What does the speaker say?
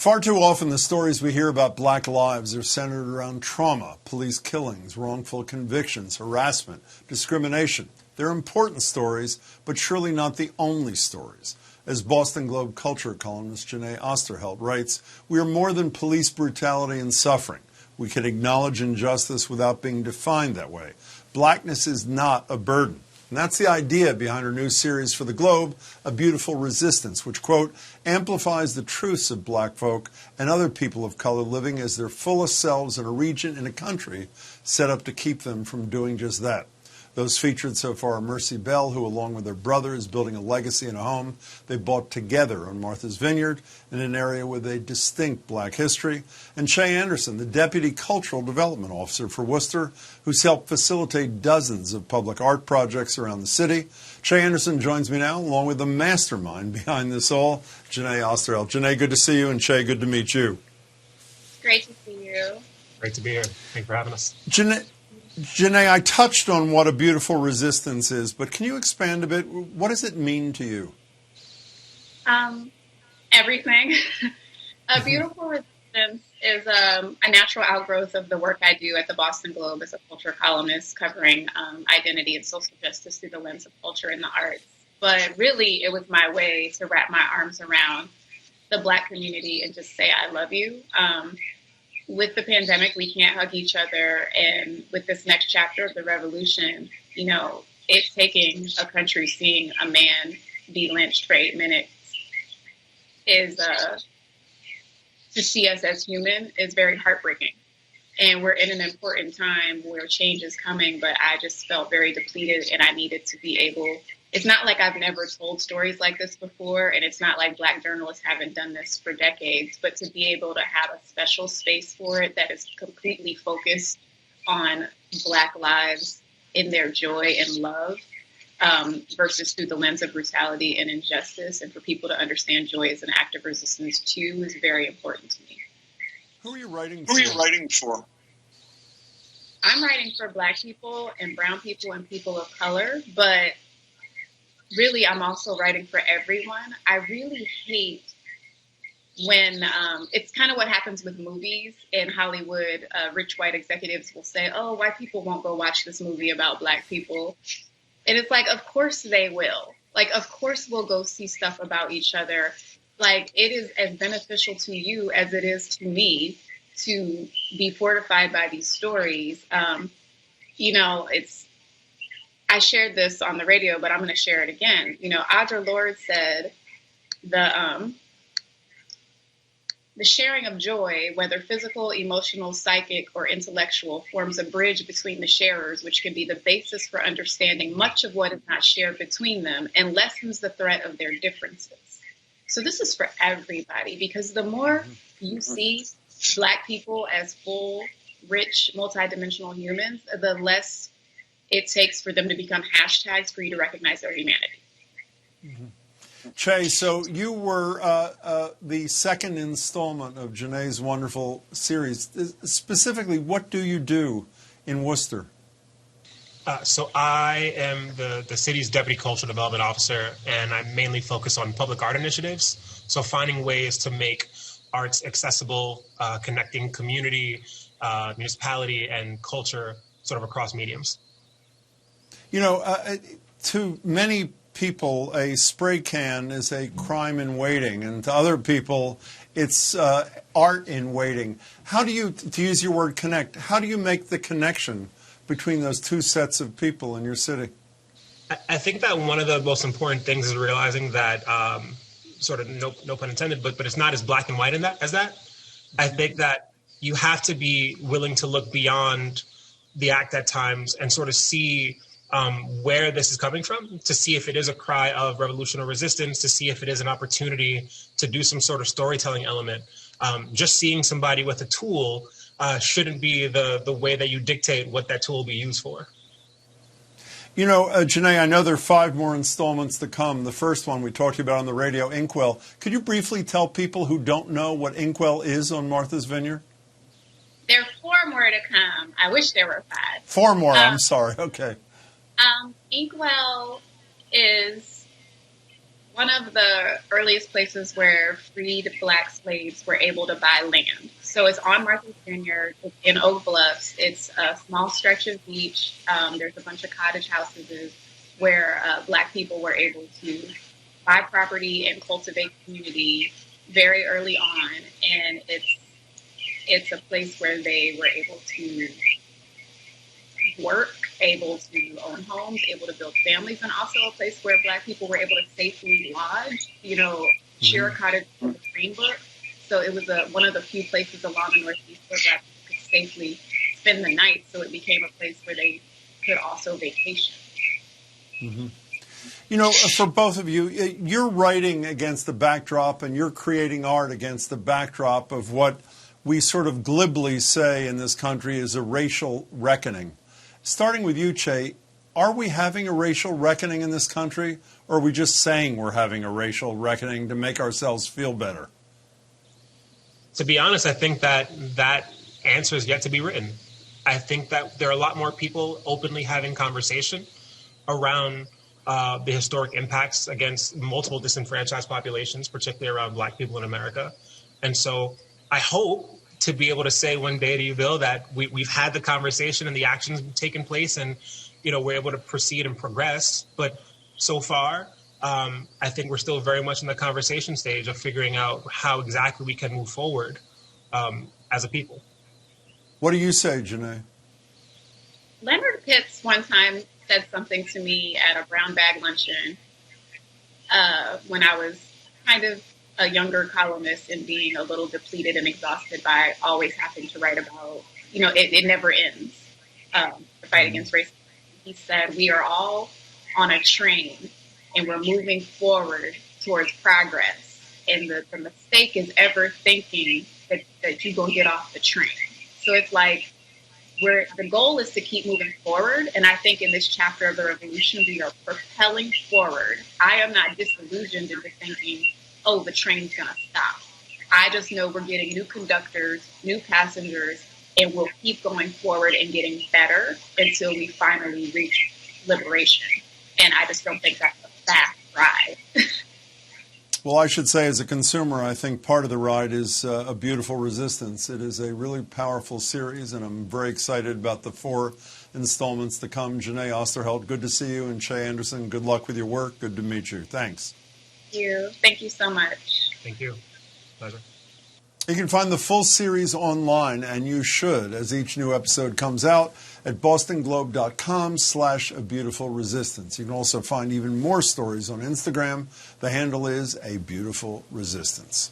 Far too often, the stories we hear about black lives are centered around trauma, police killings, wrongful convictions, harassment, discrimination. They're important stories, but surely not the only stories. As Boston Globe culture columnist Jeneé Osterheldt writes, we are more than police brutality and suffering. We can acknowledge injustice without being defined that way. Blackness is not a burden. And that's the idea behind her new series for the Globe, A Beautiful Resistance, which, quote, amplifies the truths of black folk and other people of color living as their fullest selves in a region and a country set up to keep them from doing just that. Those featured so far are Mercy Bell, who, along with her brother, is building a legacy in a home they bought together on Martha's Vineyard in an area with a distinct black history, and Che Anderson, the Deputy Cultural Development Officer for Worcester, who's helped facilitate dozens of public art projects around the city. Che Anderson joins me now, along with the mastermind behind this all, Jeneé Osterheldt. Jeneé, good to see you, and Che, good to meet you. Great to see you. Great to be here. Thanks for having us. Jeneé, I touched on what a beautiful resistance is, but can you expand a bit? What does it mean to you? Everything. A beautiful resistance is a natural outgrowth of the work I do at the Boston Globe as a culture columnist covering identity and social justice through the lens of culture and the arts. But really, it was my way to wrap my arms around the Black community and just say, I love you. With the pandemic, we can't hug each other. And with this next chapter of the revolution, you know, it's taking a country seeing a man be lynched for 8 minutes is to see us as human is very heartbreaking. And we're in an important time where change is coming, but I just felt very depleted and I needed to be able. It's not like I've never told stories like this before, and it's not like Black journalists haven't done this for decades, but to be able to have a special space for it that is completely focused on Black lives in their joy and love versus through the lens of brutality and injustice, and for people to understand joy as an act of resistance too is very important to me. Who are you writing for? I'm writing for Black people and brown people and people of color, but really, I'm also writing for everyone. I really hate when it's kind of what happens with movies in Hollywood. Rich white executives will say, oh, white people won't go watch this movie about Black people. And it's like, of course they will. Like, of course we'll go see stuff about each other. Like, it is as beneficial to you as it is to me to be fortified by these stories. You know, I shared this on the radio, but I'm going to share it again. You know, Audre Lorde said the sharing of joy, whether physical, emotional, psychic, or intellectual, forms a bridge between the sharers, which can be the basis for understanding much of what is not shared between them and lessens the threat of their differences. So this is for everybody, because the more you see Black people as full, rich, multidimensional humans, the less it takes for them to become hashtags for you to recognize their humanity. Mm-hmm. Che, so you were the second installment of Jeneé's wonderful series. Specifically, what do you do in Worcester? So I am the city's Deputy Cultural Development Officer, and I mainly focus on public art initiatives. So finding ways to make arts accessible, connecting community, municipality, and culture sort of across mediums. You know, to many people, a spray can is a crime in waiting, and to other people, it's art in waiting. How do you, to use your word connect, how do you make the connection between those two sets of people in your city? I think that one of the most important things is realizing that, sort of no pun intended, but it's not as black and white as that. I think that you have to be willing to look beyond the act at times and sort of see where this is coming from, to see if it is a cry of revolution or resistance, to see if it is an opportunity to do some sort of storytelling element. Just seeing somebody with a tool shouldn't be the way that you dictate what that tool will be used for. You know, Jeneé, I know there are 5 more installments to come. The first one we talked about on the radio, Inkwell. Could you briefly tell people who don't know what Inkwell is on Martha's Vineyard? There are 4 more to come. I wish there were 5. 4 more, I'm sorry. Okay. Inkwell is one of the earliest places where freed Black slaves were able to buy land. So it's on Martha's Vineyard. It's in Oak Bluffs. It's a small stretch of beach. There's a bunch of cottage houses where Black people were able to buy property and cultivate community very early on. And it's a place where they were able to work, able to own homes, able to build families, and also a place where Black people were able to safely lodge, share a cottage with a Greenbook. So it was one of the few places along the Northeast where Black people could safely spend the night. So it became a place where they could also vacation. Mm-hmm. For both of you, you're writing against the backdrop and you're creating art against the backdrop of what we sort of glibly say in this country is a racial reckoning. Starting with you, Che, are we having a racial reckoning in this country, or are we just saying we're having a racial reckoning to make ourselves feel better? To be honest, I think that answer is yet to be written. I think that there are a lot more people openly having conversation around the historic impacts against multiple disenfranchised populations, particularly around Black people in America. And so I hope to be able to say one day to you, Bill, that we've had the conversation and the actions have taken place and, we're able to proceed and progress. But so far, I think we're still very much in the conversation stage of figuring out how exactly we can move forward as a people. What do you say, Jeneé? Leonard Pitts one time said something to me at a brown bag luncheon when I was kind of a younger columnist and being a little depleted and exhausted by always having to write about, it never ends, the fight against racism. He said, we are all on a train and we're moving forward towards progress. And the mistake is ever thinking that you're going to get off the train. So it's like, the goal is to keep moving forward. And I think in this chapter of the revolution, we are propelling forward. I am not disillusioned into thinking, oh, the train's going to stop. I just know we're getting new conductors, new passengers, and we'll keep going forward and getting better until we finally reach liberation. And I just don't think that's a fast ride. Well, I should say as a consumer, I think part of the ride is A Beautiful Resistance. It is a really powerful series, and I'm very excited about the 4 installments to come. Jeneé Osterheldt, good to see you. And Che Anderson, good luck with your work. Good to meet you. Thanks. Thank you. Thank you so much. Thank you. Pleasure. You can find the full series online, and you should, as each new episode comes out, at bostonglobe.com/A Beautiful Resistance. You can also find even more stories on Instagram. The handle is A Beautiful Resistance.